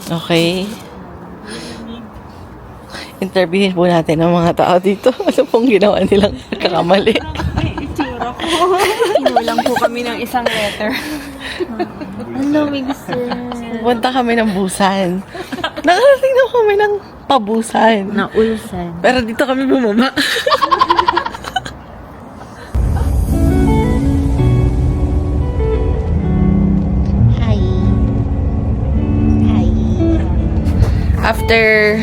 Okay. Interviewin po natin ang mga tao dito. Ano pong ginawa nilang kakamali? Itsura ko. Kinulang po kami ng isang letter. Hello, Migsen. Punta kami ng Busan. Nakarating na kami ng Pabusan. Naulsan. Pero dito kami bumaba. Hi. Hi. After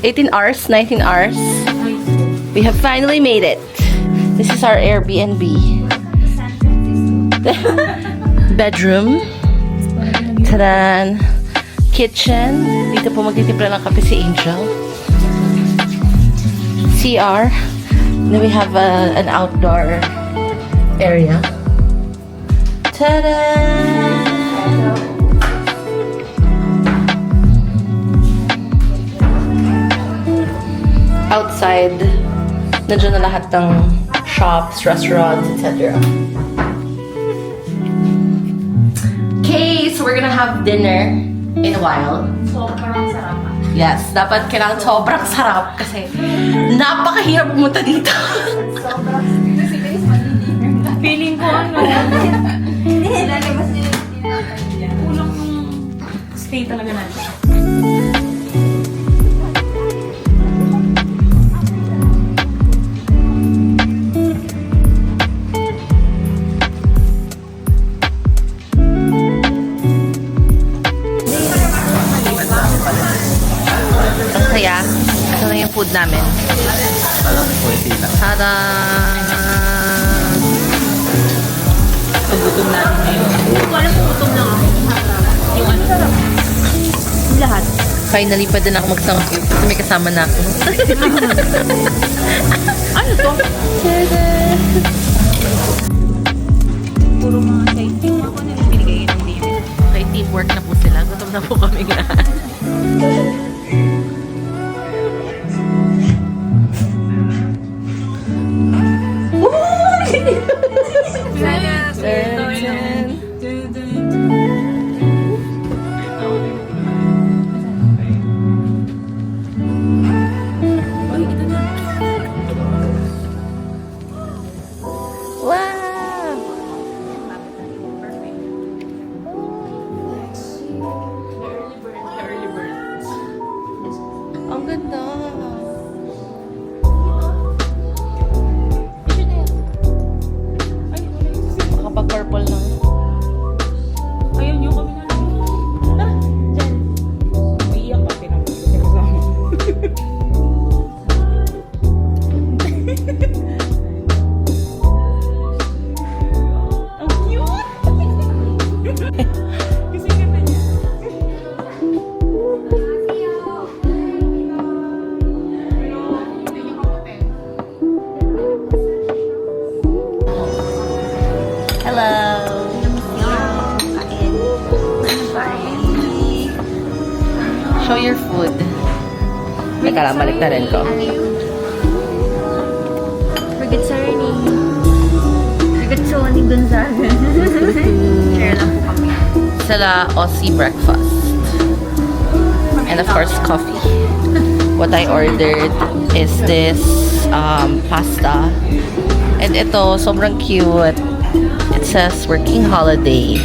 18 hours, 19 hours, we have finally made it. This is our Airbnb. Bedroom. Tadan. Kitchen. Dito po magtitimpla ng kape si Angel. CR. Then we have an outdoor area. Tada! Outside, nandiyan na lahat ng shops, restaurants, etc. Okay, so we're gonna have dinner in a while. Sobrang sarap. Yes, dapat kailangan sobrang sarap kasi napakahirap pumunta dito. Feeling ko ano. Lalabas nila yung kulang yung stay talaga natin. Ang saya. Ito na yung food namin. Tada! Gutom natin ngayon. Hindi ko alam kung gutom lang ako. Yung ano sarap. Lahat. Finally, pwede na ako magsangkip kasi may kasama na ako. Ano to? Puro mga side team ako na binigay ng David. Okay, teamwork na po sila. Gutom na po kami lahat. Wow! Ang ganda. Nakapag-purple na. Ayun yung kami na lang. Ah, dyan. Umiiyak pa pinag-kasama. Ang cute! Kasi ganda niya. Hello! Show your food. Teka lang, balik na rin ko. Forget Sarni. Forget Sony Gonzaga. Share lang po kami. Sala Aussie breakfast. And of course, coffee. What I ordered is this pasta. And ito, sobrang cute. It says working holiday.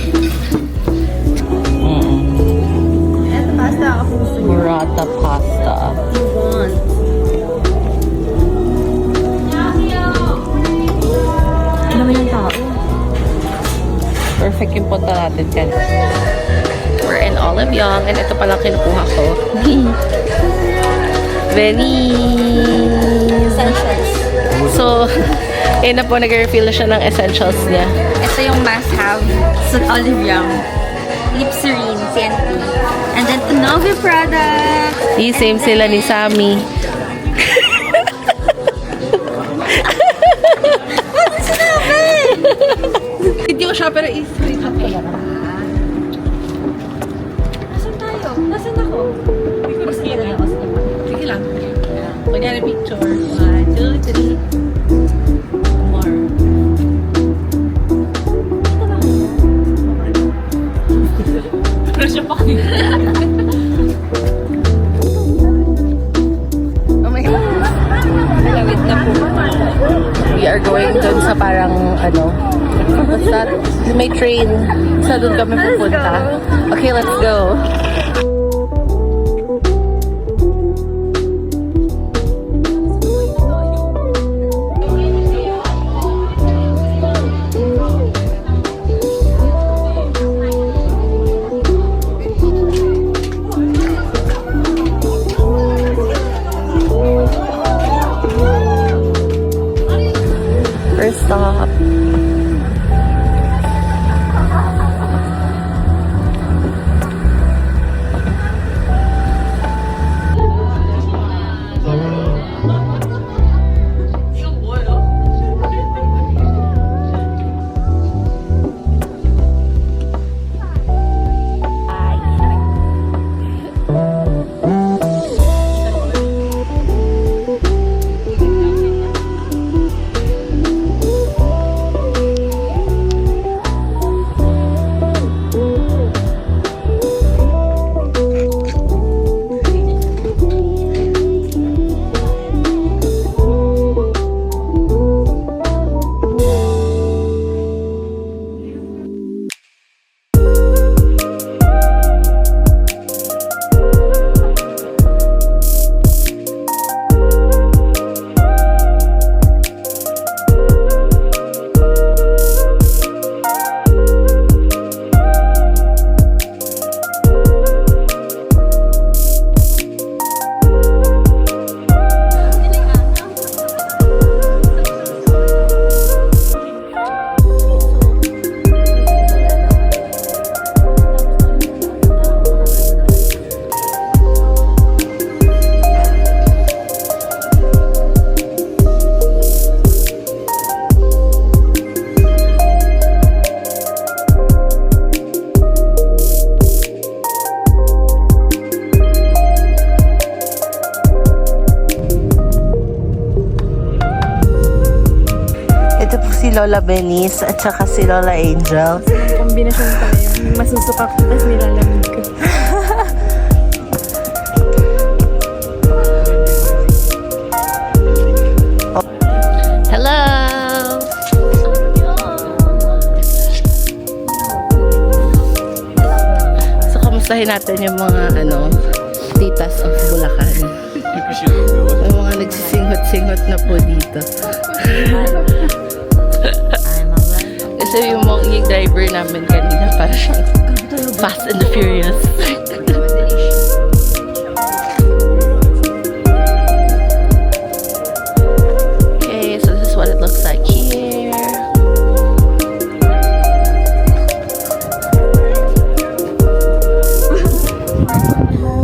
Ito pasta ako gusto niyo. Burrata pasta. You want. Ano naman yung tao? Perfect yung punta natin dyan. We're in Olive Young. And ito pala kinukuha ko. Venice. Essentials. So, na po, nag-refill na siya ng essentials niya. Ito yung must-have sa Olive Young. Lip Serene, CNT. And then, Nove product. Same sila ni Sammy. Ano sinabi? Hindi ko siya, pero i-screenshot ko lang. Nasaan tayo? Nasaan ako? Sige lang. Sige lang. Kunyari picture. 1, 2, 3. More. Ito ba kaya? siya pa. Oh my God. Malawit na po. We are going dun sa parang, ano, what's that? May train. Sa dun kami pupunta. Okay, let's go. First stop. Ito po si Lola Benice at saka si Lola Angel. Kombinasyon pala yun. Masusukak ko, tapos nilalamig ko. Hello! So, kamustahin natin yung mga, titas of Bulacan. Yung mga nagsisinghot-singhot na po dito. Kasi yung driver namin kanina para siyang Fast and the Furious. Okay, so this is what it looks like here.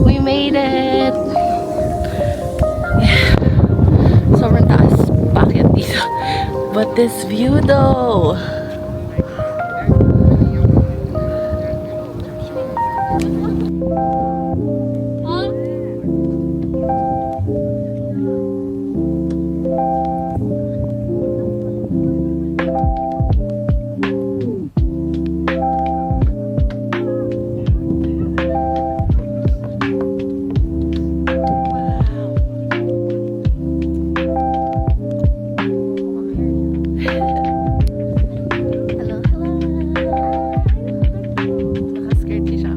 We made it! Sobrang taas. Bakit dito? But this view though! Hello, hello. Naka-skirt siya.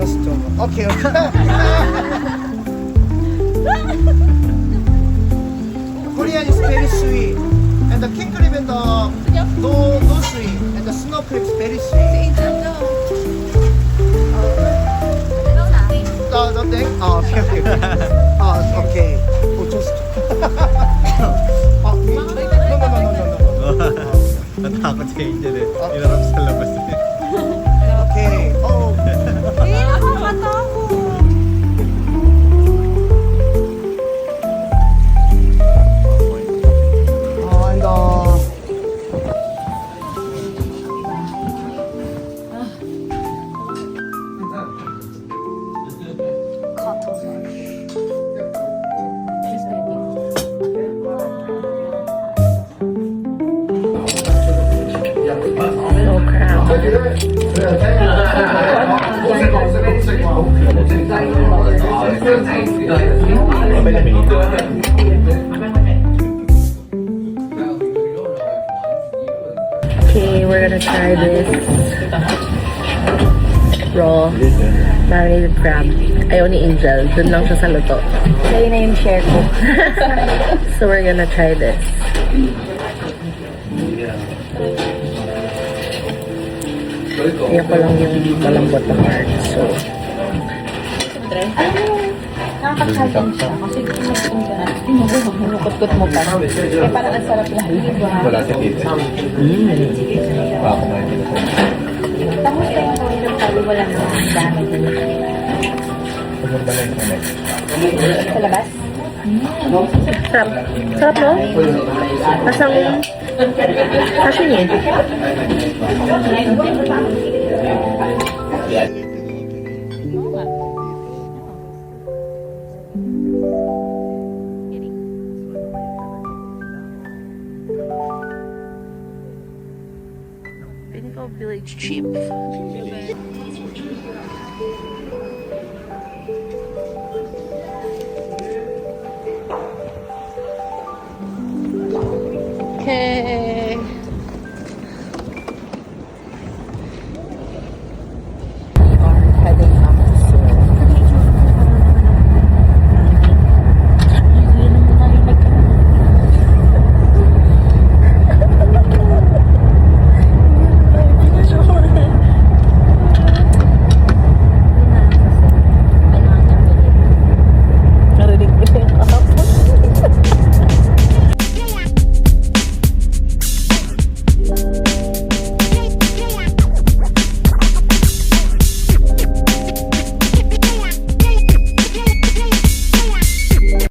Just okay. Korean is very sweet, and the king crab and the no sweet, and the snow crab is very sweet. The thing? Oh, okay, okay. Oh, okay. Oh, just. Oh, no, no. Natakot si Angel eh. Inarap sa labas eh. Okay. Oh. Oh, and No crowd. Okay, we're gonna try this raw marinated crab. Ayaw ni Angel. Dun lang siya sa luto. Sa'yo na yung share ko. So we're gonna try this. Kaya ko lang yung malambot na part. So, Nakaka-challenge siya. Kasi kung magpunta na, hinukot-kot mo pa. Kaya parang ang sarap lang. Wala si Tito. Baka na hindi na. Tapos tayo ko yung talo, wala na ang dami. Pumunta lang sa next. Sa labas? sarap. Sarap, no? Masang sashimi. Pinko Village cheap.